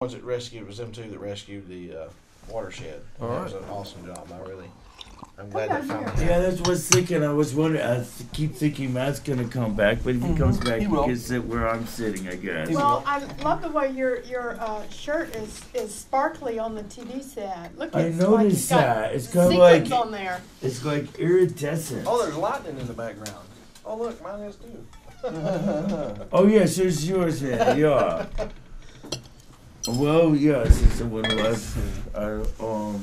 ones that rescued, it was them two that rescued the watershed. All That right. was an awesome job. I'm glad they found him. Yeah, that's what I was thinking. I was wondering. Keep thinking Matt's gonna come back, but if he comes back, he will. can sit where I'm sitting, I guess. Well, I love the way your shirt is sparkly on the TV set. Look, I it's noticed like that. It's kind of sequins like on there. it's like iridescent. Oh, there's lightning in the background. Oh, look, mine is too. Oh yeah, so it's yours then. Yeah. Well, yeah, since someone left, no,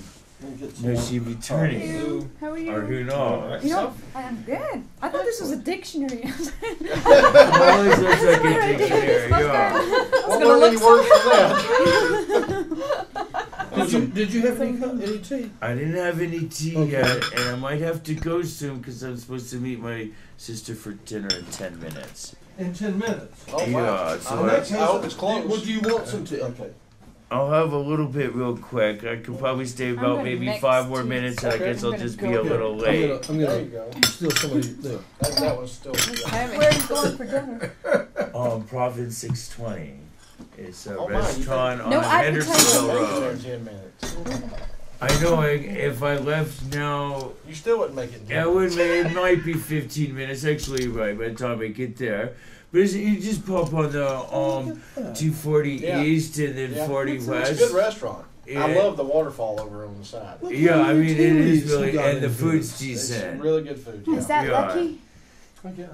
she'd be turning. How are you? Or who knows? You know, I'm good. I thought this was a dictionary. Well, it looks like a dictionary, yeah. Won't learn any words from that. Did you have any tea? I didn't have any tea yet, and I might have to go soon because I'm supposed to meet my sister for dinner in 10 minutes. In 10 minutes. Oh, wow. Yeah, so I hope it's close. What do you want some tea? Okay. I'll have a little bit real quick. I could probably stay about gonna maybe mix 5 more tea. minutes, and I Okay. guess I'm I'll gonna just be go a little There you late. go. Steal somebody there. That was still. Where are you going for dinner? Province 620. It's a Oh, my, restaurant on No Hendersonville advertising. Road. 10 minutes. I know if I left now, You still wouldn't make it. in 10 it minutes. might be 15 minutes. Actually, right by the time I get there. But you just pop on the 240 Yeah. East and then Yeah. 40 It's West. a good restaurant. Yeah. I love the waterfall over on the side. Yeah, I mean it is You really, got and the into food's It's decent. really good food. Is that Yeah. lucky? I guess.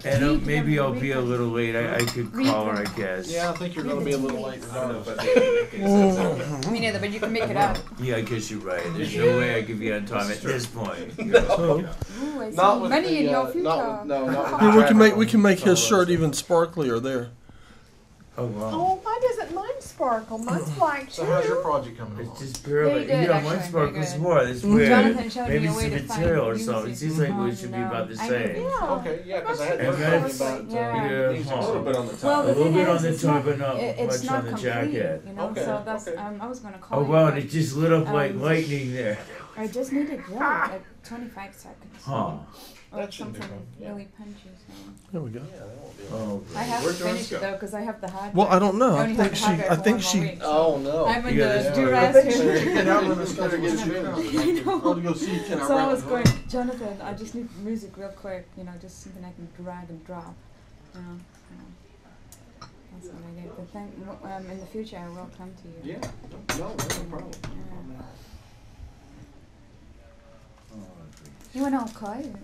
And Need to maybe have a I'll be a refund. little late. I could call her, I guess. Yeah, I think you're going to be a little late I don't know regardless. if I think it makes sense. Me neither, but you can make it up. Yeah, I guess you're right. There's no way I could be on time at this point. So, Ooh, I see Not with money the, in your not future. with, no, not with yeah, the we can make his traffic shirt on even sparklier there. Oh wow. Oh, why doesn't mine sparkle? Mine's black So how's your too. project coming It's along? just barely. Very good, Yeah, mine actually, sparkles very good. more. That's weird. Jonathan showed Maybe me a some way to material or find something. It music seems like we should be on, about the I same. know. Yeah. Okay, yeah, because I had And one that's- about Yeah. Yeah, music. huh. A little bit on the top. Well, A the little thing bit is, on the it's top, not, but not it's much not on the complete, jacket. you know. Okay, So that's okay. I was gonna call Oh you, wow, but and it just lit up like Um, lightning there. I just needed really like 25 seconds. Huh. Or That should be something fun, yeah. really punchy. So. There we go. Yeah, that won't be Oh. I have Where'd to yours finish it go? though because I have the hard. Well, I don't know. I I only think have she. the hard drive I for think 1 she. more week, so Oh, no. I'm in Yeah, the that's duress So here. you can outrun this guy to get his I finish. know. to go see Ken. So I was going, Jonathan, I just need music real quick, you know, just something I can drag and drop. You know, that's what I did. But then, in the future, I will come to you. Yeah, no, that's no problem. Yeah. You went all quiet.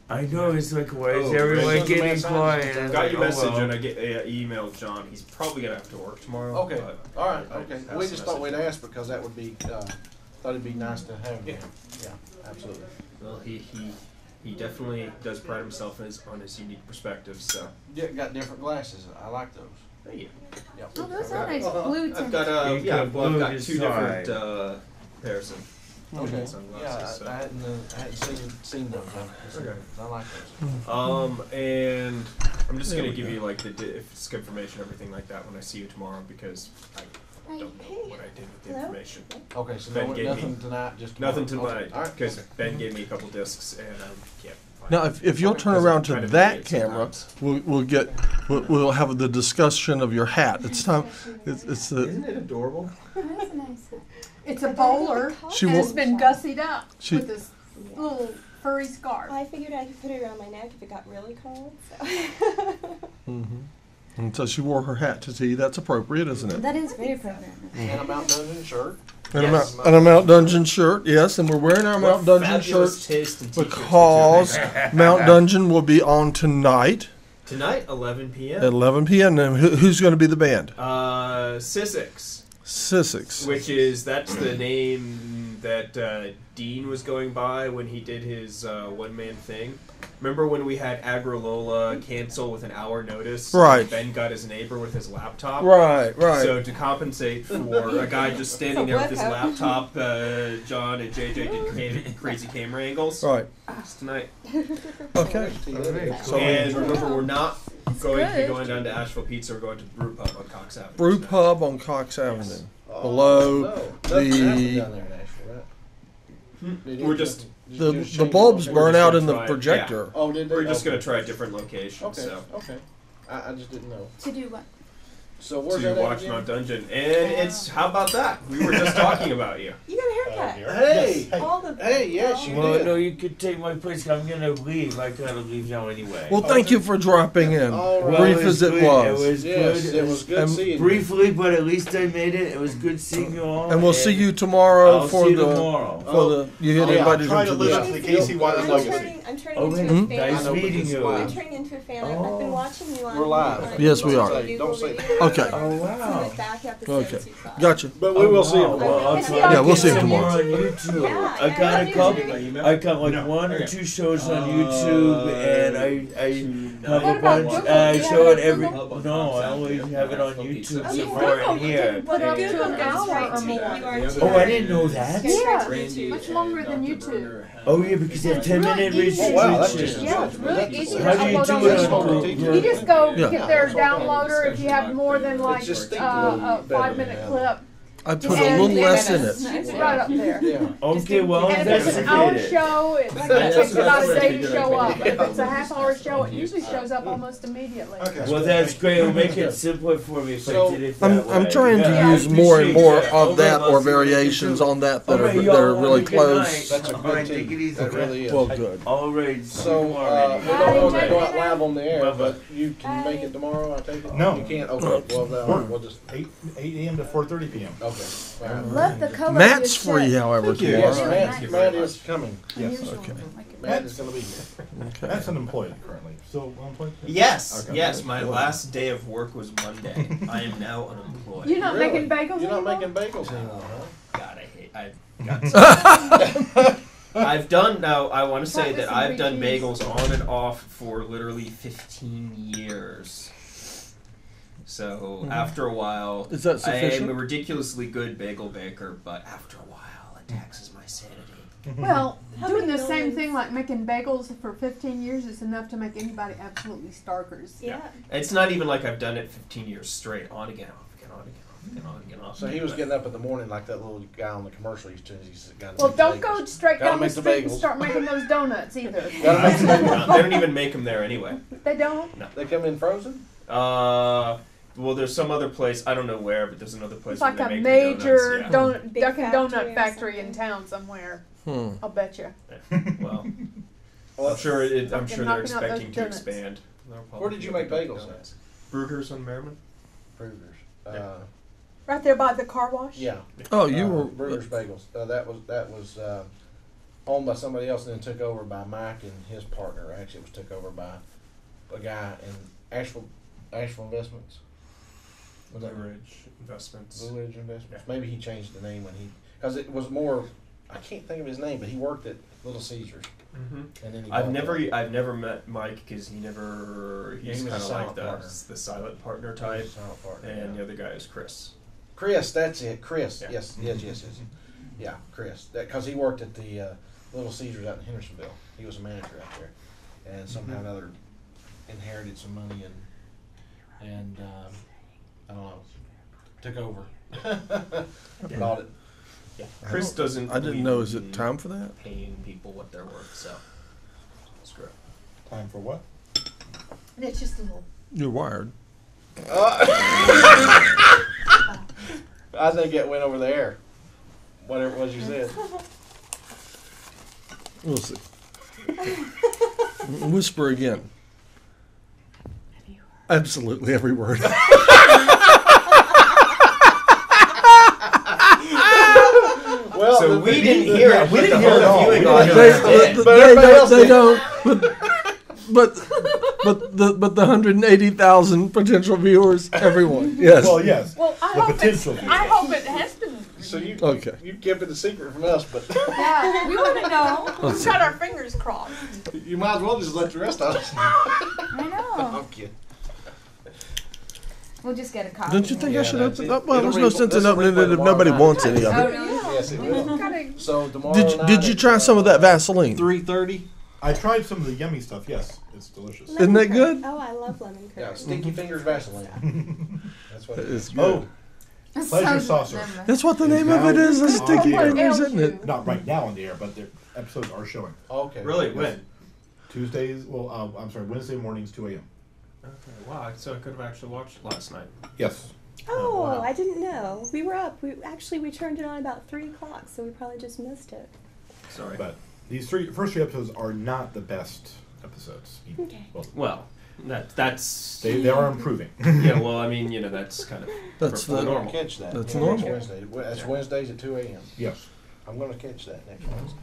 I know, it's like, why is Oh, everyone right. getting Sounds quiet? like- It's Got like, your oh, message well. and I emailed John. He's probably gonna have to work tomorrow. Okay, but all right, I okay. passed We the just thought we'd message. ask because that would be, thought it'd be nice to have him. Yeah, absolutely. Well, he definitely does pride himself on his unique perspective. So Yeah, got different glasses. I like those. thank you. Yep. Oh, those are nice blue I've tinted. got You yeah, could well, I've blue got this 2 different side. pairs of Okay. sunglasses. Yeah, I hadn't seen those. Okay. I like those. And I'm just There gonna we give go. you like the information, everything like that when I see you tomorrow because I don't know what I did with the Hello? information. Okay, so Ben gave me- nothing tonight, just Nothing tomorrow. tonight Okay, all right, because okay. Ben gave me a couple discs and I can't find Now, it. if you'll turn Because around I'm to trying to that mitigate camera, sometimes. we'll have the discussion of your hat. It's time. It's the. Isn't it adorable? That's a nice. It's a bowler, She and will. it's been gussied up She- with this little furry scarf. I figured I could put it around my neck if it got really cold. So. And so she wore her hat to tea. That's appropriate, isn't it? That is very appropriate. And a Mount Dungeon shirt. And, Yes. a Mount Dungeon shirt, yes, and we're wearing our Mount What Dungeon fabulous shirts taste in t-shirts because that you have. Mount Dungeon will be on tonight Tonight, 11 at p.m. 11 p.m. And who's going to be the band? Sissix, Sissix. which is that's the name that Dean was going by when he did his one-man thing. Remember when we had Agrolola cancel with an hour notice? Right. Ben got his neighbor with his laptop. Right, right. So to compensate for a guy just standing there with his laptop, John and JJ did crazy camera angles. Right. It's tonight. Okay. So And remember, we're not going to be good. going down to Asheville Pizza. We're going to the Brew Pub on Cox Avenue. Brew tonight. Pub on Cox Avenue. Oh, Below no. Nothing the- happened down there in Asheville, right? Did you We're just The bulbs We're burn just out gonna in the try it, projector. Oh, did they? We're just Okay. going to try a different location. Okay, So okay. I just didn't know. To do what? So where's to that at watch again? Mount Dungeon, and it's how about that? We were just talking about you. You got a haircut. Hey, All the hey, yes, you Well, did. no, you could take my place. I'm gonna leave. I gotta leave now anyway. Well, thank you for dropping in. All right. Brief it as it good. was. It was Yes, good. it was good And seeing you. Briefly, but at least I made it. It was good seeing you all. And we'll see you tomorrow I'll for see you the tomorrow. for the. You get Oh, yeah, invited try to into live the. up to the Casey Waters legacy. I'm turning Oh, into hmm? a fan. Nice meeting you. I'm turning into a fan. I've been watching you on. We're live. on Yes, we are. YouTube Don't say- videos. Okay. Oh, wow. Some of the back episodes Okay. you've got. Gotcha. But we will see him Well, tomorrow. I'll Yeah, try yeah, to we'll get see you some tomorrow. more on YouTube. Yeah, I got a yeah, couple. yeah. I got like one or two shows on YouTube, and I have What a about bunch. Google? I Do you show have it it on every. Google? No, I always have it on YouTube Oh, you somewhere in Google here. put up Google to an goes hour right or to more. you are too. Oh, I didn't know that. Yeah, much longer than YouTube. Oh yeah, because they have 10-minute Really easy. Oh, wow, that's restrictions. just Yeah, it's really easy to How do you upload do on it Google. on Google? You just go Yeah. get their downloader if you have more than like It's just a 5-minute clip. I put a little less in it. It's right up there. Yeah. Okay, well, And if it's an hour investigate it. show, it takes about a day to show up. If it's a half-hour show, it usually shows up almost immediately. Okay. Well, that's great. It'll make it simpler for me if So, I did it that I'm way. trying to Yeah, I use more and more appreciate of that or Awesome. variations on that that are Alright, that y'all, are have a really good close. night. That's a All right, good take it team. easy. That really is. Well, good. All right. So, we don't want to go out live on the air, but you can make it tomorrow, I take it? No. You can't? Okay, well, then we'll just, 8 a.m. to 4:30 p.m. okay. All right. Love the color. Matt's free, however, you. Yes, tomorrow. Matt is coming. Yes. Okay. Matt is gonna be here. Okay. That's unemployed currently. Still unemployed? Yes, Okay. yes. My last day of work was Monday. I am now unemployed. You're not Really? making bagels You're not anymore? making bagels anymore, huh? God, I got. I've done now. I want to say Practice that some I've done free cheese. bagels on and off for literally 15 years. So after a while, Is that I am a sufficient? ridiculously good bagel baker, but after a while, it taxes my sanity. Well, How doing many the same millions? thing like making bagels for 15 years is enough to make anybody absolutely starkers. Yeah. It's not even like I've done it 15 years straight, on again, off again, on again, off again, on again, off. So he was getting up in the morning like that little guy on the commercial used to. He's got. Well, don't go straight Gotta down the make the street and bagels. start making those donuts either. Gotta make the bagels. They don't even make them there anyway. They don't? They come in frozen. Well, there's some other place, I don't know where, but there's another place It's like where a they make major the donuts. Big Dunkin' factory Donut or factory something. in town somewhere. Hmm. I'll bet you. Yeah. Well, I'm sure. I'm Fucking sure they're knocking out expecting those to donuts. expand. Where did you make bagels at? Brugger's on Merriman. Brugger's. Right there by the car wash? Yeah. Oh, you were. Brugger's Bagels. That was owned by somebody else and then took over by Mike and his partner. Actually, it was took over by a guy in Asheville Investments. Was that Blue Ridge Investments. Blue Ridge Investments? Yeah. Maybe he changed the name when he, because it was more. I can't think of his name, but he worked at Little Caesars, Mm-hmm. and then he. I've bought never that. I've never met Mike because he's Yeah, he was kind a of silent like partner. the silent partner type, Silent partner, and yeah. the other guy is Chris. Chris, that's it. Chris, Yeah. yes, yeah, Chris. That because he worked at the Little Caesars out in Hendersonville. He was a manager out there, and somehow or another inherited some money and I don't know, took over, bought it. Yeah. Chris doesn't. I didn't believe know. Is in it time for that? paying people what they're worth? So screw it. Time for what? It's just a little. You're wired. I think it went over the air. Whatever it was you said. We'll see. Whisper again. Absolutely every word. Well, So we didn't hear it. we but didn't the hear it whole all. viewing We audience didn't did. But everybody else they did. don't. But the 180,000 potential viewers, everyone. Yes. Well, yes. Well, I The hope potential. I hope it has been. So you Okay. you kept it a secret from us, but Yeah, we want to know. Let's We've got our fingers crossed. you might as well just let the rest of us. I know. I'm kidding. We'll just get a copy. Don't you think Yeah, I should that's open it. up? Well, It'll there's no read- sense in this'll opening replay it if tomorrow nobody night. wants any of Oh, it. really? Yes, it will. Gotta- So tomorrow Did night you at, try some of that Vaseline? 3:30. I tried some of the yummy stuff. Yes, it's delicious. Isn't that good? Oh, I love lemon curd. Yeah, Stinky Fingers Vaseline. That's what it It's is. good. Oh, pleasure saucer. That's what the name of it is. It's sticky Oh, fingers, isn't it? Not right now on the air, but their episodes are showing. Okay. Really? When? Tuesdays. Well, I'm sorry, Wednesday mornings, 2 a.m. Okay, wow, so I could have actually watched it last night. Yes. Oh, wow. I didn't know. We were up. We turned it on about 3 o'clock, so we probably just missed it. Sorry. But these first three episodes are not the best episodes. Okay. Well, that's They are improving. yeah. Well, I mean, that's kind of That's perfectly the- I'm normal. gonna catch that. That's Yeah, normal. Wednesday. That's Wednesdays at 2 a.m. Yes. I'm gonna catch that next Wednesday.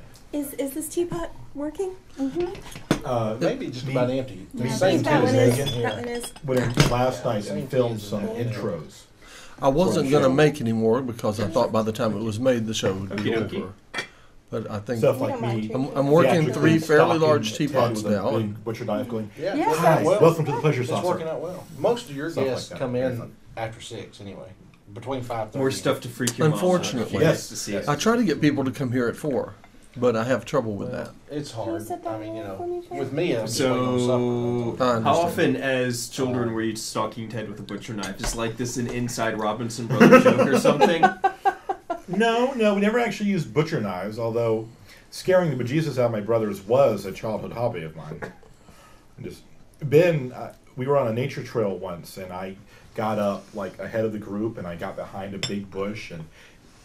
Is this teapot working? Maybe just the- about empty. Mm-hmm. I The think same that one Tuesday. is. Yeah. That one is. Went in last night Same and filmed thing as some the intros. I wasn't going to make any more because I thought by the time it was made, the show would be Okie dokie. over. But I think Stuff We like don't mind me. drinking. I'm working theatrically 3 fairly stalking large Ted teapots with a now. big butcher knife going, Yeah, Yeah. it's working "Hi, out well. welcome to the pleasure It's saucer." working out well. Most of your Stuff like guests that. come Very in fun. after 6 anyway. Between 5:30. More stuff to freak your mom out. Unfortunately. Yes. To see it. I try to get people to come here at 4, but I have trouble with that. It's Can hard. you set that I mean, roll for me, Chad? with me, I'm just waiting on So, supper. I how understand. often as children were you stalking Ted with a butcher knife? Is like this an inside Robinson Brothers joke or something? No, we never actually used butcher knives, although scaring the bejesus out of my brothers was a childhood hobby of mine. We were on a nature trail once, and I got up like ahead of the group, and I got behind a big bush, and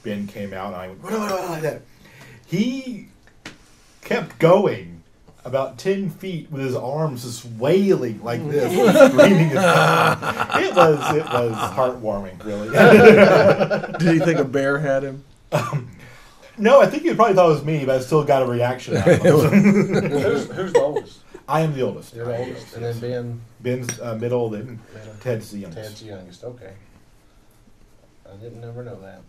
Ben came out, and I went, like that. He kept going about 10 feet with his arms just wailing like this, screaming his God. It was heartwarming, really. Did he think a bear had him? No, I think he probably thought it was me, but I still got a reaction out of him. Who's the oldest? I am the oldest. You're the oldest. And then Ben, Ben's middle, then Ted's the youngest. Ted's the youngest. Okay. I didn't never know that.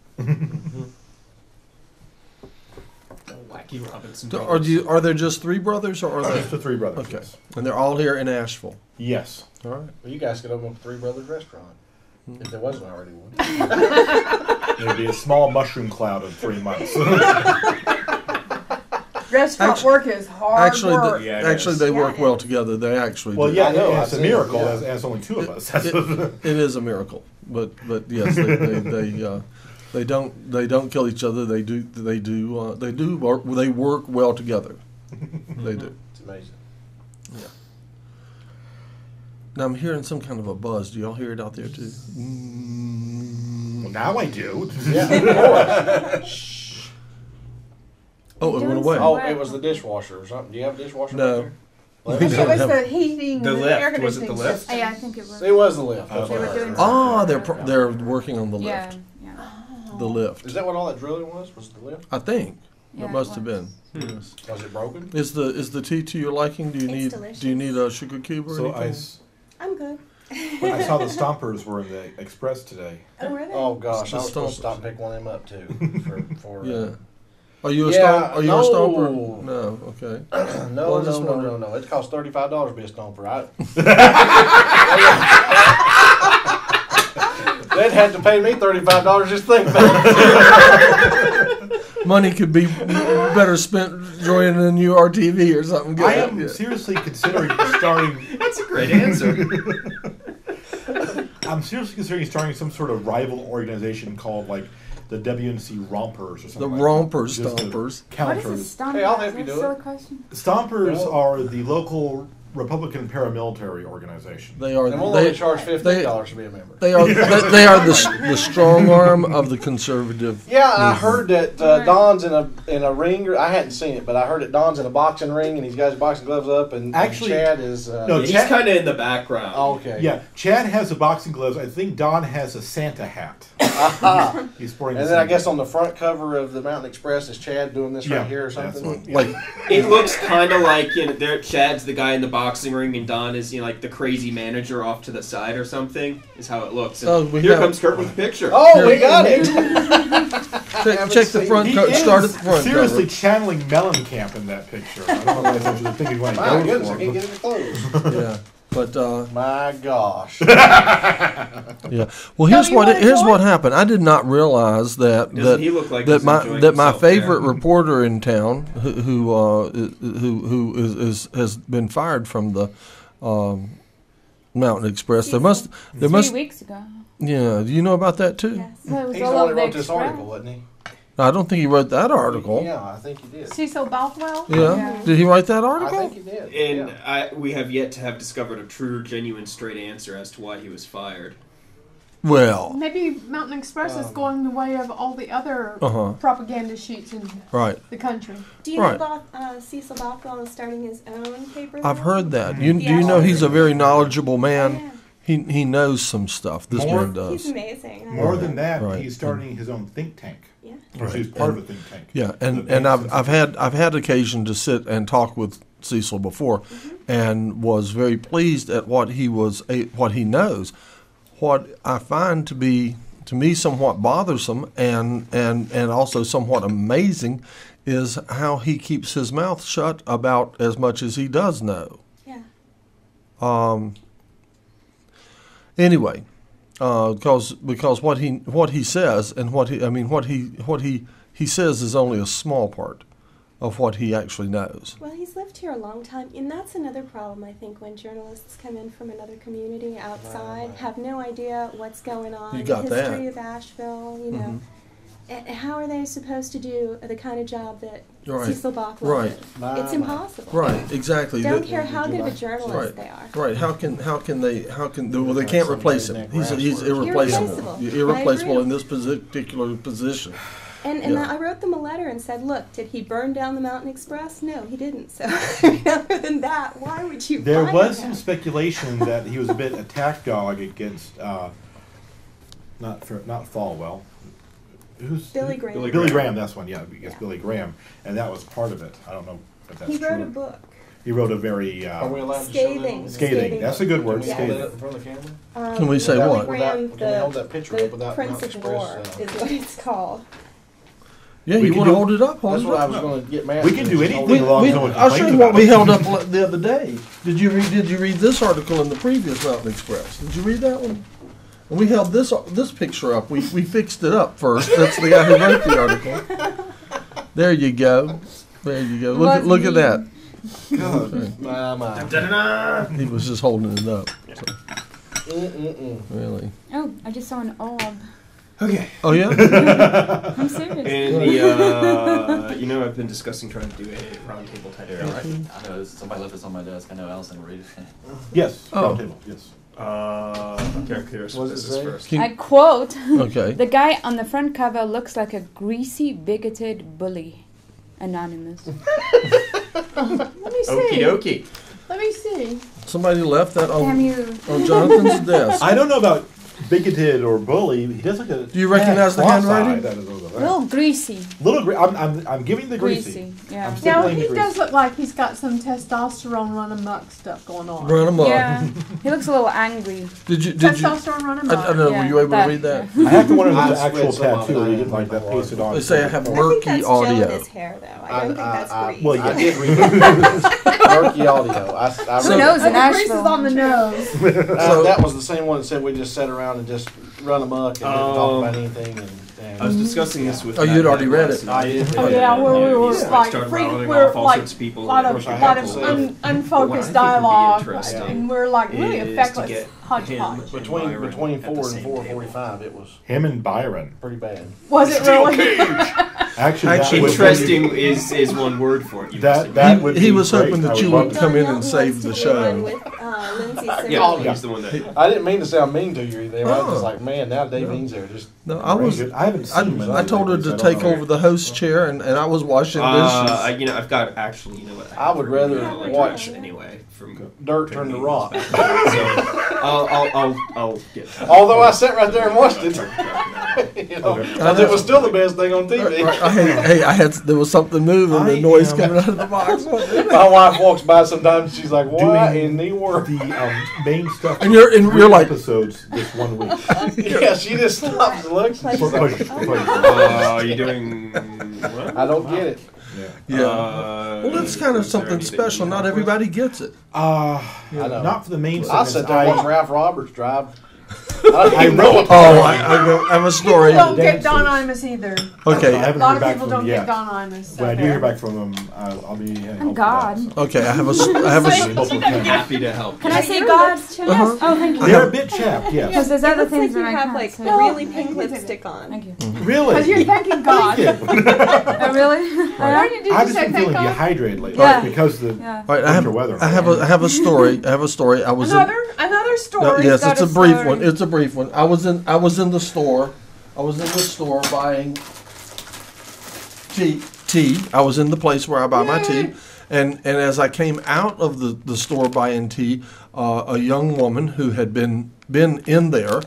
Wacky Robinson So Brothers. are there just 3 brothers, or are Just there? the 3 brothers. Okay, Yes. and they're all here in Asheville. Yes. All right. Well, you guys could open up a Three Brothers restaurant. If there wasn't already one. There'd be a small mushroom cloud in 3 months. Restaurant Actually- work is hard work. Yeah, it Actually, is. they Yeah, work it well is. together. They actually Well, do. yeah, I know, I've it's a seen it, miracle yeah. as only 2 of us. It is a miracle, but yes, they don't kill each other. They work well together. They do. It's amazing. Now I'm hearing some kind of a buzz. Do y'all hear it out there too? Well, now I do. Yeah. Oh, it went away. Oh, it was the dishwasher or something. Do you have a dishwasher? No. back We there? It don't was have- the heating, The the lift. air Was it the conditioning lift? system. Yeah, I think it was. It was the lift. That's They were what doing it was. Ah, they're working on the Yeah, lift. yeah. The lift. Is that what all that drilling was? Was the lift? I think Yeah, it must have was. been. Yes. Was it broken? Is the tea to your liking? Do you It's need delicious. a sugar cube or So anything? I'm good. I saw the Stompers were in the Express today. Oh, were they? Oh gosh, I was The supposed to stop Stompers. and pick one of them up too. For Yeah. Are you a Yeah, stomp? Are you a no. stomper? No. Okay. no, Well, I just no, wondered. no. It costs $35 to be a stomper. They'd have to pay me $35 just think about it. Money could be better spent joining a new RTV or something. Good. I am Yeah. seriously considering starting. That's a great answer. I'm seriously considering starting some sort of rival organization called like the WNC Rompers or something. The like Romper that. Just to Stompers. What Counter. is a stomp? Hey, I'll help Is you that do a silly it. question? Stompers No. are the local Republican paramilitary organization. They are. And we'll only They, charge $15 to be a member. they are. They are the strong arm of the conservative. Yeah, I movement. heard that Don's in a ring. I hadn't seen it, but I heard that Don's in a boxing ring and he's got his boxing gloves up. And Actually- Chad is. No, He's Chad- kind of in the background. Oh, okay. Yeah, Chad has the boxing gloves. I think Don has a Santa hat. Aha. He's sporting. And the then I Santa guess hat. on the front cover of the Mountain Express is Chad doing this Yeah, right here or that's something. what- Like It looks kind of like there. Chad's the guy in the boxing ring, and Don is like the crazy manager off to the side or something. Is how it looks. And Oh, we here have- comes Kurt with the picture. Oh, we got it. check the front. He Start is at the front seriously cover. channeling Mellencamp in that picture. I don't know if that's actually the thing you want to My go goodness, I for. can't get his clothes. Yeah, but My gosh. yeah. Well, here's you what wanna here's join? what happened. I did not realize that Doesn't he look like that he's my enjoying that my himself favorite there? reporter in town who has been fired from the Mountain Express. There must 3 weeks ago. yeah. Do you know about that too? Yes. Well, it was He's the all one over who the wrote this Express. article, wasn't he? I don't think he wrote that article. Yeah, I think he did. Cecil Bothwell? Yeah. Yeah. Did he write that I article? think he did. And yeah. we have yet to have discovered a true, genuine, straight answer as to why he was fired. Well, Maybe Mountain Express is going the way of all the other propaganda sheets in right. the country. Do you Right. know Cecil Bothwell is starting his own paper? I've now? heard that. Do you Yeah. know he's a very knowledgeable man? Yeah. He knows some stuff. This More- man does. He's amazing. More than that, Right. he's starting his own think tank. Yeah. Right. He's part of a think tank. Yeah, The and Banks I've had occasion to sit and talk with Cecil before, and was very pleased at what he knows. What I find to be to me somewhat bothersome and also somewhat amazing is how he keeps his mouth shut about as much as he does know. Yeah. Anyway, because what he says and what he says is only a small part of what he actually knows. Well, he's lived here a long time, and that's another problem, I think, when journalists come in from another community outside, have no idea what's going on, You got the history that. of Asheville, you know. How are they supposed to do the kind of job that Right. Cecil Bothwell Right. did? It's impossible. Right, exactly. Don't That- care how good of a journalist Right. they are. Right? How can they can't replace him? He's irreplaceable. Irreplaceable. Irreplaceable I agree. in this particular position. And Yeah. I wrote them a letter and said, look, did he burn down the Mountain Express? No, he didn't. So other than that, why would you There fire was him? some speculation that he was a bit attack dog against not Falwell. Who's Billy Graham. Billy Graham, that's one. Yeah, against Yeah. Billy Graham, and that was part of it. I don't know if that's He true. wrote a book. He wrote a very Are we allowed to show Scathing. that? scathing. That's a good word. Can we hold that Scathing. up in front of the camera? Can we say Billy what? Graham, Can we hold that picture up the without Prince Mountain of War Express, is what it's called. Yeah, We you can want to do- hold it up? Hold That's it what I up. was going to get mad. We can do anything We- as long we- as no one I'll show complains you what about we it. held up the other day. Did you read this article in the previous Mountain Express? Did you read that one? And we held this picture up. We fixed it up first. That's the guy who wrote the article. There you go. There you go. Look at that. My. He was just holding it up. Really. Oh, I just saw an orb. Okay. Oh yeah. I'm serious. And the, I've been discussing trying to do a roundtable type Yeah, thing. right. I know somebody left this on my desk. I know Allison will read it. Yes. Oh. Round table. Yes. Okay, curious what What does this it is say? first. I quote, Okay. the guy on the front cover looks like a greasy, bigoted bully. Anonymous. Let me see. Okie dokie. Let me see. Somebody left that Damn on you. Jonathan's desk. I don't know about bigoted or bully. He does like a. Do you recognize the handwriting? A little greasy. I'm giving the greasy. Greasy, yeah. I'm still Now, playing he the greasy. does look like he's got some testosterone run amok stuff going on. Run him up. Yeah. He looks a little angry. Did you? Testosterone run I amok. don't know. Yeah, were you able that- to read that? I have to wonder if I've it's an actual read some of tattoo it. or he didn't like that pasted on. They say I have I think murky that's gel in audio. his hair, though. I don't think that's grease. well, I yeah. did read it. Murky audio. I Who read knows it. in The grease is Asheville? on the nose. So- That was the same one that said we just sat around and just run amok and didn't talk about anything. And I was discussing this with. Oh, you'd Matt already read last it. night. I did. Oh yeah, where we were He's like started free, rattling we're off all like sorts of people. lot Of of course, I lot have of to say, unfocused what I think would be dialogue, interesting and we're like really is to effectless get hodgepodge. him between Byron between at the 4 and same 4:45, it was Him and Byron. pretty bad. Was it really? Actually, that would Interesting is one word for it. You must That admit. would He be was great. hoping that I you love would that. come in Don and Young save wants the to do show. one with Lindsay Yeah, Simmons. he's the one that. I didn't mean to sound mean to you either. I was just Oh. like, man, now Dave Eanes there. Just No, I was. I haven't seen him. I told her to take over the host chair, and I was washing dishes. I've got actually, what? I would rather like watch anyway from dirt turn to rock. So I'll get. That. Although I sat right there and watched it, because it was still the best thing on TV. There was something moving, the I noise am- coming out of the box. My wife walks by sometimes. She's like, "What in the world?" The main stuff. And you're 3 like- episodes this 1 week. Yeah, she just stops and looks. Like- For push. Are you doing? What? I don't get it. Yeah. Well, that's kind of is there something anything special. you Not want everybody gets it. I know. Not for the main I segments. sat there and watched Ralph Roberts drive. I I wrote. Oh, I have a story. People don't get Dances. Don Imus either. I Okay, haven't A lot heard of back people from don't him get yet. Don Imus. When I do hear back from him, I'll be. And God. okay. I have a. Hopefully can. Happy to help. Can I say God? Uh-huh. Oh, thank you. They're a bit chapped, Because yes. there's It other looks like things you that I have can't like say. really pink lipstick on. Thank you. Really? Because you're thanking God. Thank you. Oh, really? Did you I've say just been thank feeling God? dehydrated lately Yeah. because the Yeah. All right, winter weather. I have a story. I have a story. I was in. Another story. Yes, it's a brief one. It's a brief one. I was in the store. I was in the store buying tea. I was in the place where I buy my tea. And as I came out of the store buying tea, a young woman who had been in there,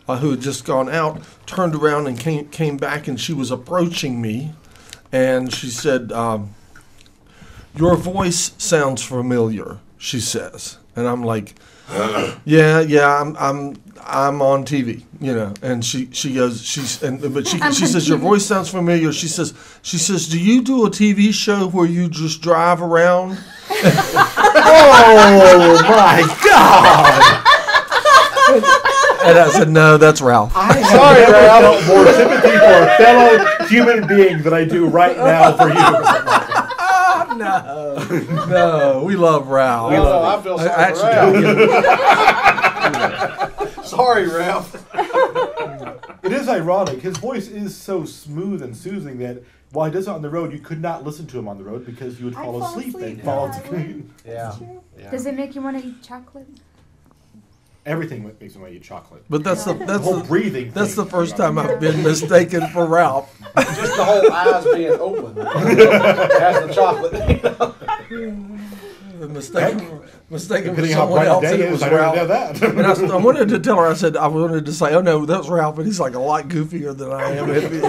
who had just gone out, turned around and came back, and she was approaching me, and she said, "Your voice sounds familiar," she says. And I'm like, yeah, I'm on TV, you know. And she goes, she says, "Your voice sounds familiar." She says, "Do you do a TV show where you just drive around?" Oh my God! And I said, "No, that's Ralph." I have never felt more sympathy for a fellow human being than I do right now for you. No, we love Ralph. I feel sorry for Ralph. Sorry, Ralph. It is ironic. His voice is so smooth and soothing that while he does it on the road, you could not listen to him on the road because you would I'd fall fall asleep asleep, and fall yeah, into I would. Yeah. Does it make you want to eat chocolate? Everything makes me want to eat chocolate. But that's The whole breathing. that's the thing. first time I've been mistaken for Ralph. Just the whole eyes being open. That's the chocolate. Mistaken for Depending how someone bright else, the and day it was is, I don't know Ralph. that. And I wanted to tell her, I wanted to say, "Oh no, that's Ralph," but he's like a lot goofier than I am. And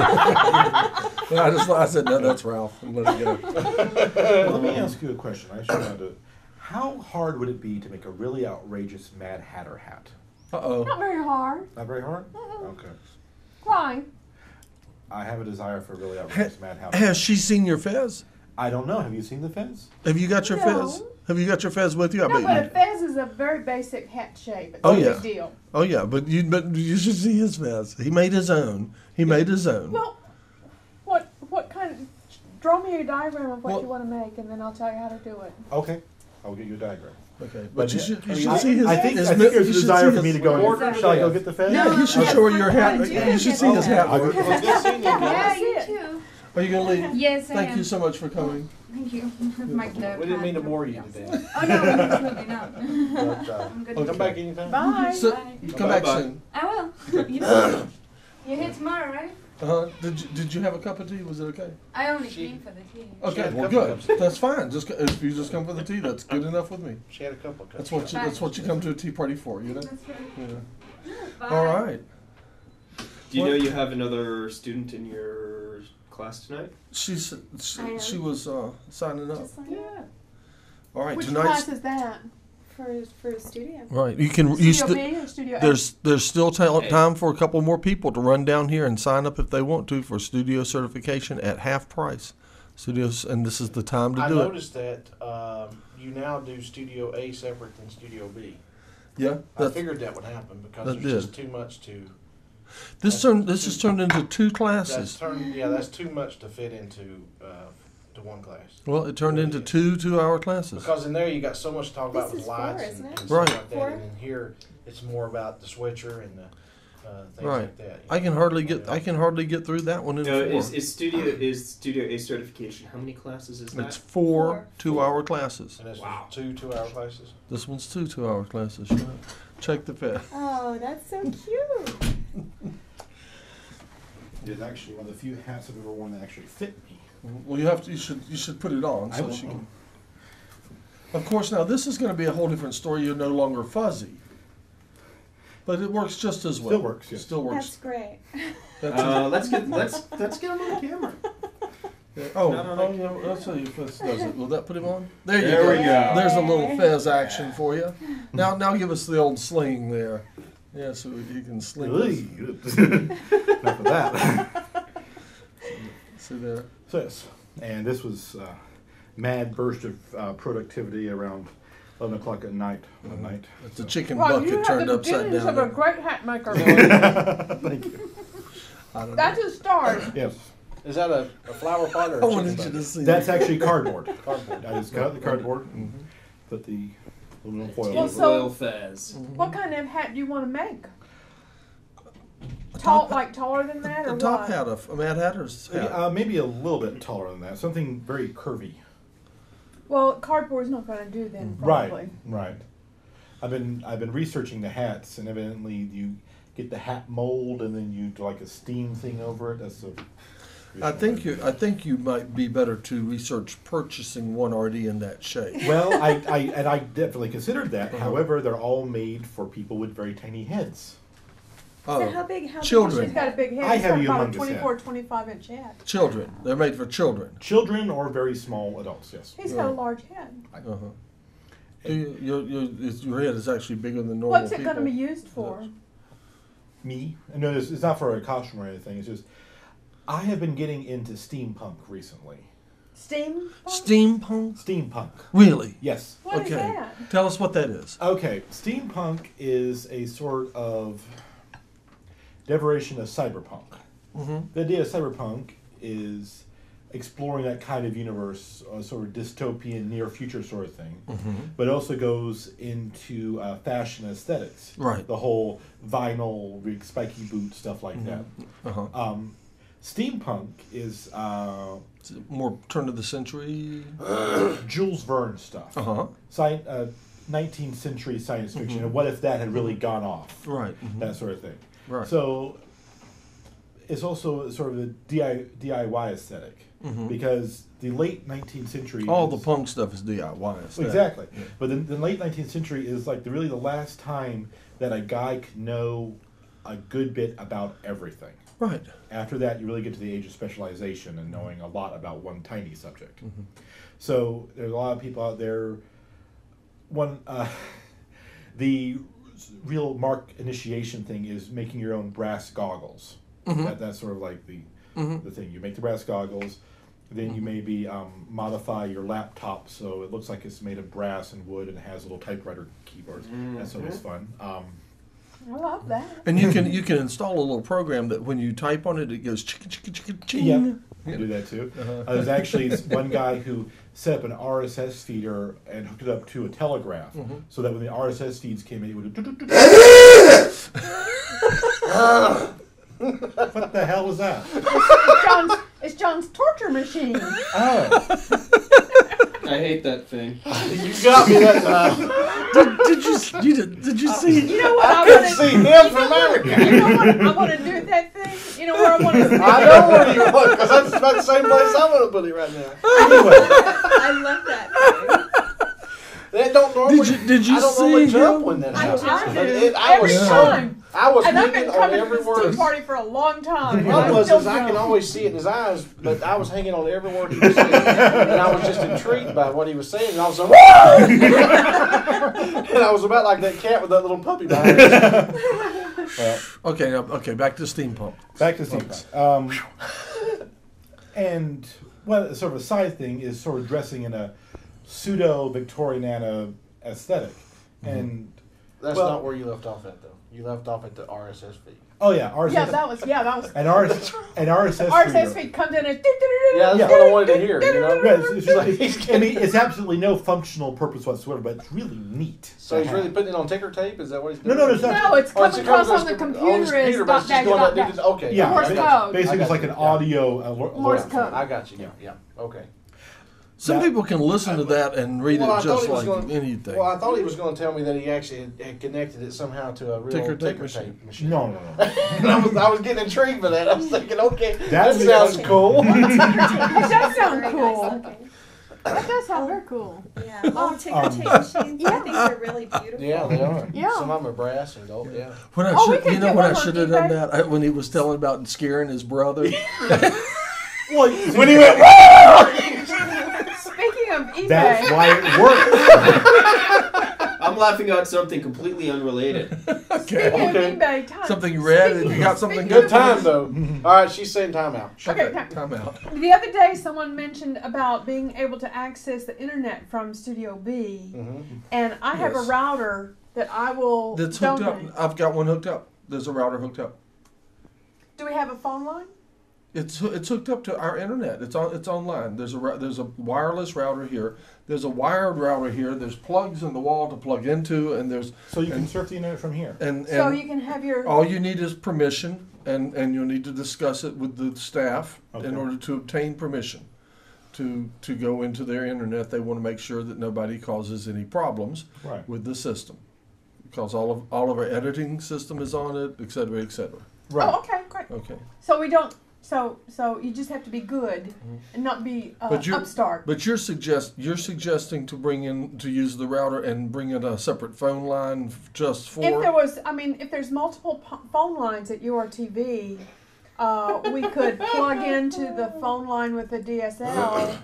I said, "No, that's Ralph," and let it go. Well, let me ask you a question. I actually wanted to. How hard would it be to make a really outrageous Mad Hatter hat? Uh-oh. Not very hard. Not very hard? Okay. Why? I have a desire for a really outrageous Mad Hatter Has hat. she seen your fez? I don't know. Have you seen the fence? Have you got your No. fez? Have you got your fez with you? I No, bet but you. a fez is a very basic hat shape. It's Oh, no yeah. big deal. Oh yeah, but you should see his fez. He made his own. Well, what kind of... Draw me a diagram of what Well- you want to make, and then I'll tell you how to do it. Okay. I'll get you a diagram. Okay, But but you should I see his. I think his, there's a you should desire see for me his- to go. Order And, shall I go fez. get the fence? Yeah, you should show her your hat. You should see his hat. I'll work. go- Well, good seeing you again. Yeah, you it. too. Are you gonna leave? Yes, I Thank am. you so much for coming. Thank you. My note. We didn't mean to bore you today. Oh no, absolutely not. But, I'm good. Okay. come back anytime. Bye. So, Bye. come back Bye-bye. soon. I will. You're here tomorrow, right? Did you have a cup of tea? Was it okay? I only came for the tea. Okay, had a well, couple good. cups. That's fine. If you just come for the tea, that's good enough with me. She had a couple of cups. That's what you come to a tea party for, you know. That's right. Yeah. Bye. All right. Do you know you have another student in your class tonight? She I she am. was signing up. Just like Yeah. All right, Which tonight's class is that? for studio. right. You can Studio B or Studio A? there's still time for a couple more people to run down here and sign up if they want to for studio certification at half price. Studios, and this is the time to I do it. noticed that you now do Studio A separate than Studio B. Yeah, I that's, figured that would happen because that there's did. just too much to. this is turned into two classes. That's too much to fit into to one class. Well, it turned into two 2-hour classes. Because in there you got so much to talk about This with is 4, lights isn't and it? stuff Right. like that. 4? And in here it's more about the switcher and the things Right. like that. I can hardly get through that one in No, 4. is Studio A certification? How many classes is that? It's 4 2-hour classes. And it's Wow. two 2-hour classes. This one's 2 2-hour classes. Yeah. Check the fit. Oh, that's so cute. It is actually one of the few hats I've ever worn that actually fit me. Well, you should put it on I so will. she can. Of course, now this is going to be a whole different story. You're no longer fuzzy, but it works just as well. Still works, yes. Still That's works. great. Let's get him on camera. Yeah. Oh, No, no, no. yeah, let's see if this does it. Will that put him on? There you There go. we go. There's a little fez action for you. Now give us the old sling there. Yeah, so you can sling this. Enough of that. See there. So yes, and this was a mad burst of productivity around 11 o'clock at night. One night. It's a chicken Well, you bucket have turned the upside beginnings down. of a great hat maker. Thank you. I don't know. That's a start. Yes. Is that a flower pot or a I chicken wanted you bucket? to see. That's actually cardboard. Cardboard. I just cut out the cardboard, put the aluminum foil Well, over it. so- Oil fez. What kind of hat do you want to make? A Tall, top- like taller than that, or a top what? hat, a Mad Hatter's hat. Maybe a little bit taller than that. Something very curvy. Well, cardboard's not going to do then, probably. Right. I've been researching the hats, and evidently you get the hat mold, and then you do like a steam thing over it. That's a. I think you might be better to research purchasing one already in that shape. Well, I definitely considered that. Uh-huh. However, they're all made for people with very tiny heads. So how big? How children. Big She's is got a that? big head. I She's have got a about a humongous 24, 25-inch head. Children. They're made for children. Children or very small adults. Yes. He's got a large head. Uh-huh. Your head is actually bigger than normal What's it people. going to be used for? Me? No, it's not for a costume or anything. It's just I have been getting into steampunk recently. Steam? Steampunk? Steampunk. Really? Yes. What is Okay. that? Tell us what that is. Okay, steampunk is a sort of derivation of cyberpunk. Mm-hmm. The idea of cyberpunk is exploring that kind of universe, sort of dystopian, near future sort of thing, Mm-hmm. but it also goes into fashion aesthetics. Right. The whole vinyl, big spiky boot stuff like that. Uh-huh. Steampunk is Is it more turn of the century? Jules Verne stuff. Uh-huh. 19th century science fiction, and what if that had really gone off? Right. Mhm. That sort of thing. Right. So it's also sort of a DIY aesthetic, Mhm. because the late 19th century All the is- punk stuff is DIY. aesthetic. exactly. Yeah. But the late 19th century is like really the last time that a guy could know a good bit about everything. Right. After that, you really get to the age of specialization and knowing a lot about one tiny subject. Mm-hmm. So there's a lot of people out there. The real mark initiation thing is making your own brass goggles. Mhm. That's sort of like the Mhm. thing. You make the brass goggles, then you maybe modify your laptop so it looks like it's made of brass and wood and has little typewriter keyboards. That's always fun. I love that. And you can install a little program that when you type on it, it goes chicka chicka chicka ching. Yep. I do that too. Uh-huh. There's actually one guy who set up an RSS feeder and hooked it up to a telegraph, so that when the RSS feeds came in, it would. What the hell was that? It's John's torture machine. Oh, I hate that thing. You got me that time. Did you see? You know what I Couldn't want see to him from America. You know what I want to do with that thing? You know where I want to stick I know where you are, because that's about the same place I want to put it right now. anyway. I love that. That don't normally. Did you I don't normally see jump him? when that I happens. do. But I was Every so. time. I was And I've hanging been on coming to every this word. tea party for a long time. The and I problem was still is I can jump. always see it in his eyes, but I was hanging on every word he was saying, and I was just intrigued by what he was saying, and I was like, "Whoa!" And I was about like that cat with that little puppy behind him. Well, Okay, back to steampunk. back to steampunk. And well, sort of a side thing is sort of dressing in a pseudo Victoriana aesthetic, and That's Well- not where you left off at, though. You left off at the RSS feed. oh yeah, RSS. Yeah, that was. and RSS RSS feeder. feed comes in and. Yeah, that's what I wanted to hear. You know. Yeah, it's just like, I mean, it's absolutely no functional purpose whatsoever, but it's really neat. So to he's really have. putting it on ticker tape? Is that what he's No, doing? no, it's not. No, it's Oh, coming across on the computer as but dot it's just dash going dot like dash. okay. Yeah, Morse I code. basically I it's like got an you, audio. Morse alert. code. I got you. Yeah. Okay. Some That- people can listen to that and read Well, I it thought just he was like gonna- anything. Well, I thought he was going to tell me that he actually had connected it somehow to a real Ticker ticker tape tape machine. No. And I was getting intrigued by that. I was thinking, okay, that That's sounds because- cool. It does sound Very cool. nice looking. That does sound very cool. Yeah, little ticker tape machines. I think they're really beautiful. Yeah, they are. Yeah. Some of them are brass and gold. Yeah. When I Oh, we should, could you know, get when I one on should have done eBay. that, when he was telling about scaring his brother. Well, When he went, Speaking of eBay, that's why it works. I I'm laughing about something completely unrelated. Okay. Speaking of Okay. eBay, time. Something you read and you got something Good good time though. All right, she's saying time out. Okay, Time out. the other day someone mentioned about being able to access the internet from Studio B, and I have a Yes. router that I will That's hooked up. donate. I've got one hooked up. There's a router hooked up. Do we have a phone line? It's hooked up to our internet. It's online. There's a wireless router here. There's a wired router here. There's plugs in the wall to plug into, and there's So you can surf the internet from here. and So you can have your. all you need is permission, and you'll need to discuss it with the staff in Okay. order to obtain permission to go into their internet. They want to make sure that nobody causes any problems Right. with the system, because all of our editing system is on it, et cetera, et cetera. Right. Oh, okay, great. Okay. So we don't. So you just have to be good and not be But you're- upstart. But you're suggesting to use the router and bring in a separate phone line just for. If there was, I mean, if there's multiple phone lines at URTV, we could plug into the phone line with a DSL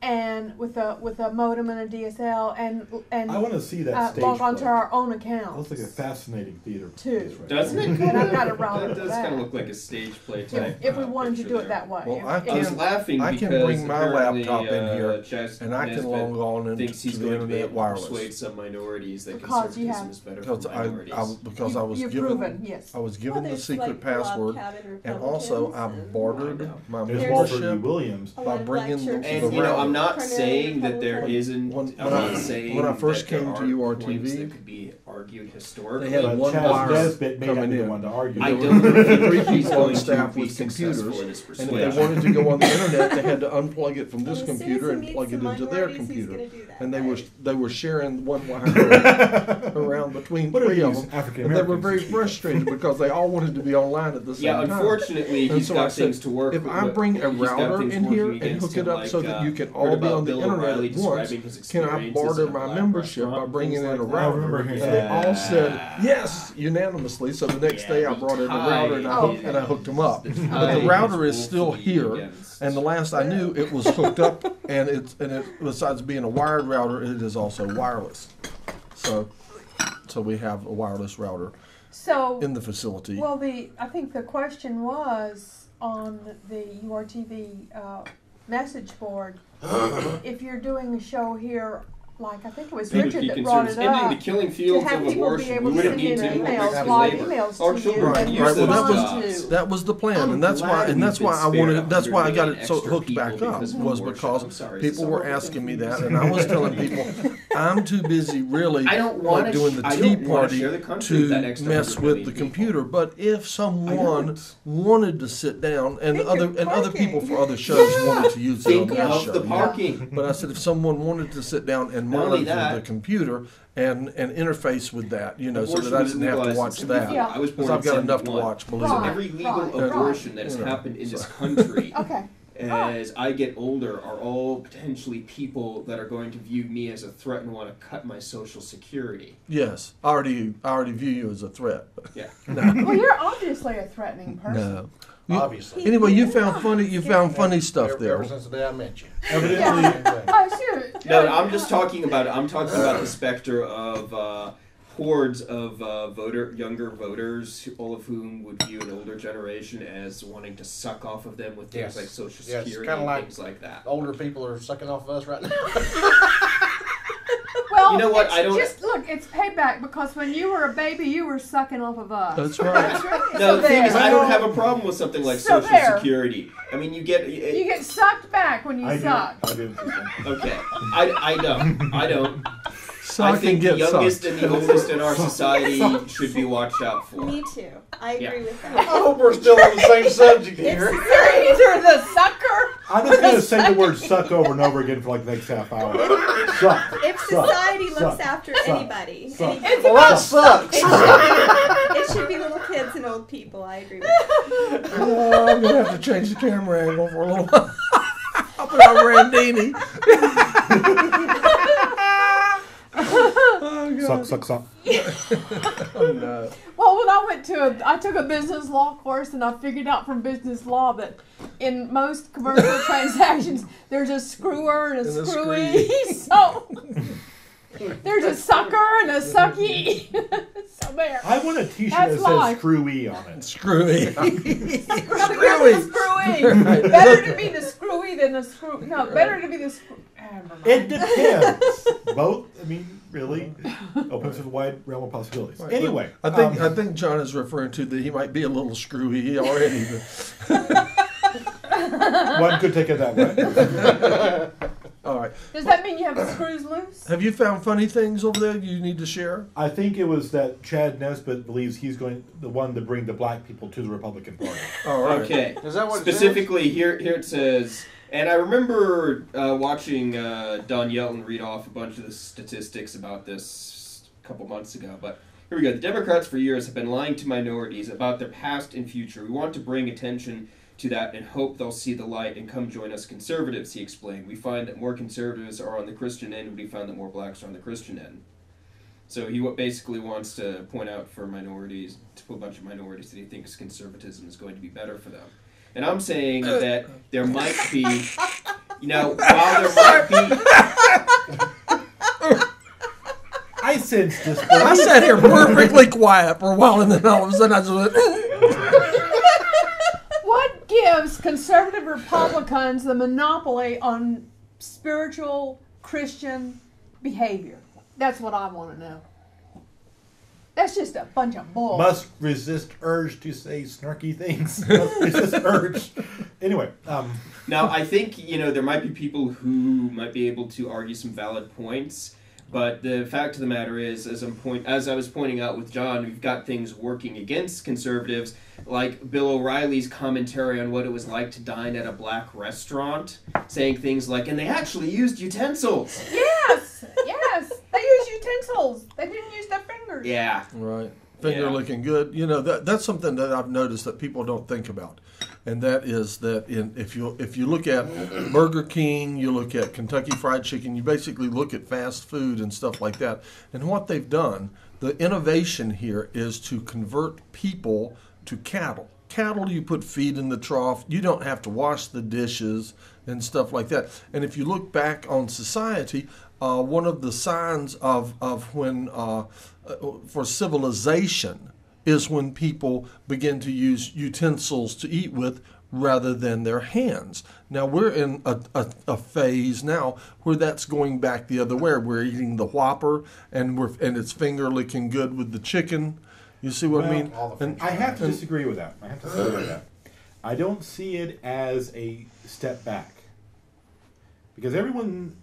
and with a modem and a DSL and I want to see that stage log onto play. our own That accounts. looks like a fascinating theater Too. piece right Doesn't it? And I've got a router That for does kind that. of look like a stage play type. If we wanted to picture do it there. that way. Well, If- I if- I was laughing I because can bring my apparently, laptop in here, Chas and I can Nesbitt log on thinks into he's the going to be internet able to persuade wireless. some minorities that Because you conservatism have- is better Because for minorities. because I was You've given proven, yes. I was given Well, the there's, secret like, password, log cabin and also I Republicans and- bartered I know. my There's Walter E. membership Williams. A by lot of black bringing the churches And the you know, router. I'm not Primarily saying that there Republican. isn't. When I'm I- not saying when I first that there came to aren't URTV, points that could be argued historically. they had But one Chas wire Nesbitt may not coming be the in. one to argue. I There don't were think three he's people on going staff to be with computers, successful in his and if they persuasion. wanted to go on the internet, they had to unplug it from this And as soon as computer he and meets plug it the into their minorities, he's computer. gonna do that, And right? they were sharing one wire around between What are three of these them, African and they were Americans very to keep up? frustrated because they all wanted to be online at the same Yeah, time. unfortunately, And he's so I got said, things to work if with. I bring a he's got router things in working here and against hook it him, up so that you can heard all be about on the Bill internet O'Reilly at once, describing his can I experiences barter in a my black membership by restaurant, bringing in things a like that. I remember router? hearing And they that. all said yes unanimously. So the next day I brought in a router and I hooked them up. But the router is still here. And the last I knew, it was hooked up, and it besides being a wired router, it is also wireless. So we have a wireless router So, in the facility. well, I think the question was on the URTV message board, if you're doing a show here, like I think it was Richard that brought it ending up, the killing to fields have of people be abortion. able We to wouldn't send need in to emails, fix live labor. emails Our to you children and use Right, well, those that jobs. to. That was the plan, I'm and that's why glad we've I been wanted. spared That's why I 100 got million it so extra hooked back people up because of was abortion. because I'm sorry, people it's were so asking me that, and I was telling people I'm too busy really I don't want like doing the I Tea don't wanna Party share the country with that to extra mess 100 with million the people. computer. But if someone don't. wanted to sit down, and Think other of other parking. people for other shows wanted to use it on Think their of show. the yeah. parking. But I said if someone wanted to sit down and Not only monitor that- the computer and interface with that, you know, so that Abortion I was didn't have to legalized watch in that. 74. Yeah. I was Because born I've in got enough to 71. watch, believe So me. every legal Right. abortion that has You know, happened in this so. country Okay. as I get older are all potentially people that are going to view me as a threat and want to cut my social security. Yes, I already view you as a threat. Yeah. Well, you're obviously a threatening person. No. You- Obviously. Anyway, you found funny stuff Ever there. since the day I met you. Evidently, Oh, sure. No, I'm just talking about. I'm talking about the specter of hordes of younger voters, all of whom would view an older generation as wanting to suck off of them with things Yes. like Social Yeah, it's Security kinda and like- things like that. Older people are sucking off of us right now. Well, You know what, it's I don't- just look, it's payback because when you were a baby, you were sucking off of us. That's right. That's right. No, So the thing is, there. I don't have a problem with something like So Social there. Security. I mean, you get. You get sucked back when you I do. suck. I do. Okay, I don't. I don't. So I I think can the get youngest sucked. and the oldest in our society should be watched out for. Me too. I agree Yeah. with I that. hope we're still on the same subject here. You're either the sucker. I'm just going to say the word suck over and over again for like the next half hour. Suck. If Suck. society looks Suck. after Suck. anybody, Suck. anybody, Well, that sucks. it should be little kids and old people. I agree with that. Oh, I'm gonna have to change the camera angle for a little while. I'll put on Randini. Oh, God. Suck. Oh, no. Well, when I took a business law course, and I figured out from business law that in most commercial transactions, there's a screwer and a And a screwee. So There's a sucker and a sucky. So there. I want a T-shirt That's that life. says "Screwy" on it. Screwy. Screwy. Better to be the screwy than the screw. No, better to be the screw. It depends. Both. I mean, really, opens a wide realm of possibilities. Right, Anyway, I think John is referring to that he might be a little screwy already. one could take it that way. All right. Does that mean you have the screws loose? Have you found funny things over there you need to share? I think it was that Chad Nesbitt believes he's the one to bring the black people to the Republican Party. All right. Okay. Is that what it Specifically, here it says, and I remember watching Don Yelton read off a bunch of the statistics about this a couple months ago, but here we go. The Democrats for years have been lying to minorities about their past and future. We want to bring attention to that and hope they'll see the light and come join us conservatives, he explained. We find that more conservatives are on the Christian end, and we found that more blacks are on the Christian end. So he basically wants to point out for minorities, to a bunch of minorities, that he thinks conservatism is going to be better for them. And I'm saying that there might be, while there might be... I sense this. I sat here perfectly quiet for a while, and then all of a sudden I just went... What gives conservative Republicans the monopoly on spiritual Christian behavior? That's what I want to know. That's just a bunch of bull. Must resist urge to say snarky things. Must resist urge. Anyway. Now, I think, there might be people who might be able to argue some valid points, but the fact of the matter is, as I was pointing out with John, we've got things working against conservatives, like Bill O'Reilly's commentary on what it was like to dine at a black restaurant, saying things like, and they actually used utensils. Yes, they use utensils. They didn't use their fingers. Yeah. Right. Finger looking good. That's something that I've noticed that people don't think about. And that is that if you look at Burger King, you look at Kentucky Fried Chicken, you basically look at fast food and stuff like that. And what they've done, the innovation here is to convert people to cattle. Cattle, you put feed in the trough. You don't have to wash the dishes and stuff like that. And if you look back on society, one of the signs of when for civilization is when people begin to use utensils to eat with rather than their hands. Now we're in a phase now where that's going back the other way. We're eating the Whopper and it's finger licking good with the chicken. You see what I mean? I have to disagree with that. I don't see it as a step back. Because everyone,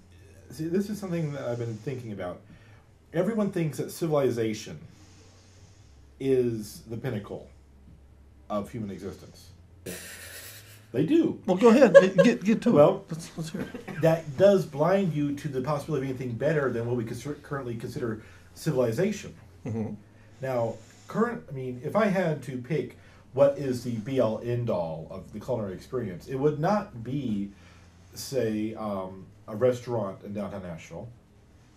see, this is something that I've been thinking about. Everyone thinks that civilization is the pinnacle of human existence. They do. Well, go ahead. Get to it. Let's hear it. That does blind you to the possibility of anything better than what we currently consider civilization. Mm-hmm. Now, if I had to pick what is the be-all, end-all of the culinary experience, it would not be, say, a restaurant in downtown Nashville.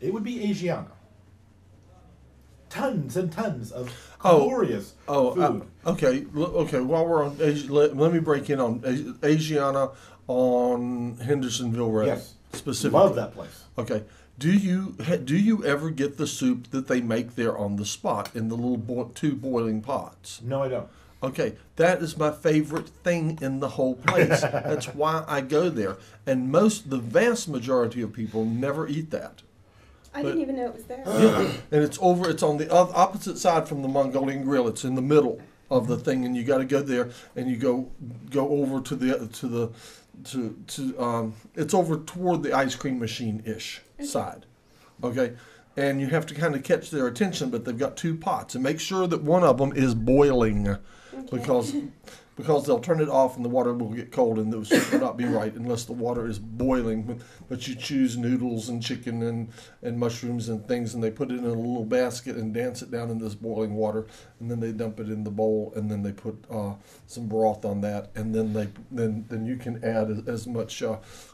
It would be Asiana. Tons and tons of glorious food. Okay. While we're on let me break in on Asiana on Hendersonville Road. Yes, specifically. Love that place. Okay. Do you ever get the soup that they make there on the spot in the little two boiling pots? No, I don't. Okay, that is my favorite thing in the whole place. That's why I go there. And the vast majority of people never eat that. I didn't even know it was there. Yeah, and it's on the opposite side from the Mongolian Grill. It's in the middle of the thing, and you got to go there, and you go over to it's over toward the ice cream machine-ish side. Okay, and you have to kind of catch their attention, but they've got two pots, and make sure that one of them is boiling, because they'll turn it off and the water will get cold and the soup will not be right unless the water is boiling. But you choose noodles and chicken and mushrooms and things, and they put it in a little basket and dance it down in this boiling water, and then they dump it in the bowl, and then they put some broth on that, and then you can add as much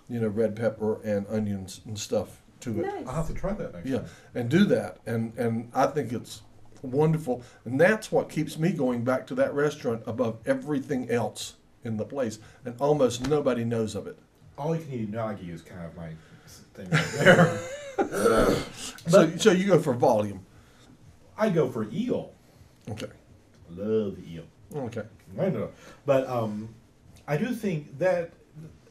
red pepper and onions and stuff to it. Nice. I'll have to try that next time. And do that, and I think it's wonderful, and that's what keeps me going back to that restaurant above everything else in the place, and almost nobody knows of it. All you can eat unagi is kind of my thing right there. So you go for volume. I go for eel. Okay. Love the eel. Okay. I know. But I do think that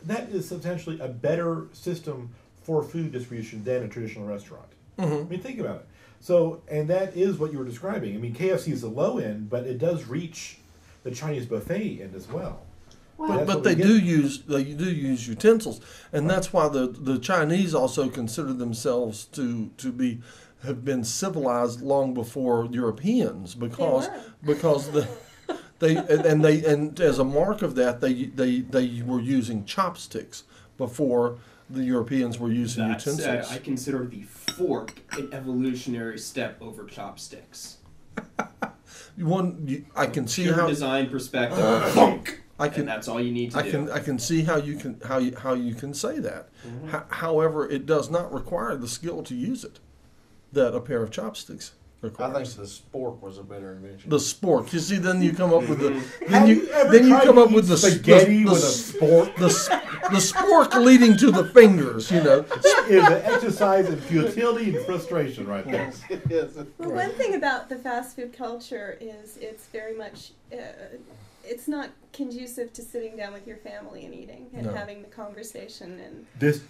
is substantially a better system for food distribution than a traditional restaurant. I mean, think about it. So, and that is what you were describing. I mean, KFC is the low end, but it does reach the Chinese buffet end as well. But they do use utensils, and that's why the Chinese also consider themselves to have been civilized long before Europeans because and as a mark of that they were using chopsticks before the Europeans were using utensils. I consider the fork an evolutionary step over chopsticks. I can see Pure how design perspective. and that's all you need to do. I can see how you can say that. However, it does not require the skill to use it that a pair of chopsticks requires. I think the spork was a better invention. The spork. You see, then you come up with the Have you ever tried to eat spaghetti with a spork? The spork leading to the fingers. You know, is an exercise in futility and frustration right there. Well, one thing about the fast food culture is it's very much, it's not conducive to sitting down with your family and eating and having the conversation. And this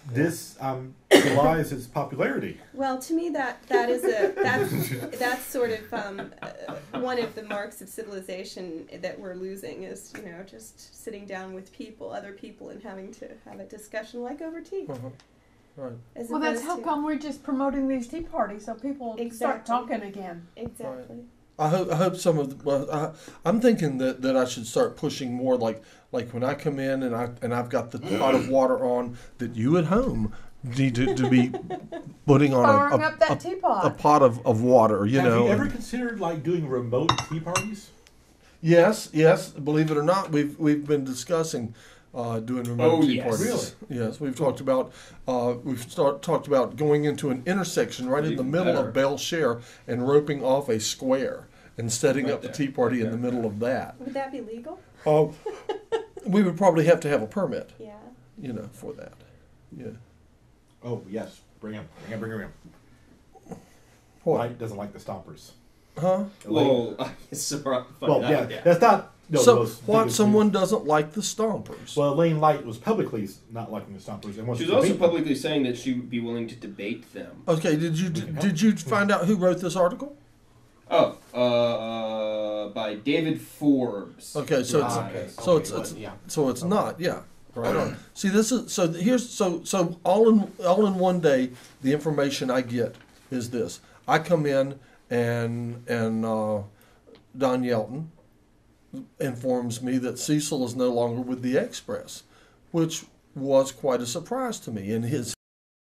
belies its popularity. well, to me that's sort of one of the marks of civilization that we're losing is just sitting down with other people, and having to have a discussion like over tea. Right. Well, that's how come we're just promoting these tea parties so people start talking again. Exactly. Right. I hope some of I'm thinking that I should start pushing more like when I come in and I've got the pot of water on, that you at home need to be putting on up that teapot. a pot of water. Have you ever considered doing remote tea parties? Yes. Believe it or not, we've been discussing doing remote tea parties. Really? Yes, we've talked about talked about going into an intersection right in the middle of Belshare and roping off a square and setting up the tea party in the middle of that. Would that be legal? We would probably have to have a permit. Yeah. For that. Yeah. Oh yes, bring him. What? Light doesn't like the stompers. Huh? Well, that's not. No, So what? Someone doesn't like the stompers. Well, Elaine Light was publicly not liking the stompers, and she was also publicly saying that she would be willing to debate them. Okay. Did you find out who wrote this article? By David Forbes. Okay, so it's not. Yeah. Right on. See, this is so all in one day. The information I get is this. I come in and Don Yelton informs me that Cecil is no longer with the Express, which was quite a surprise to me. And his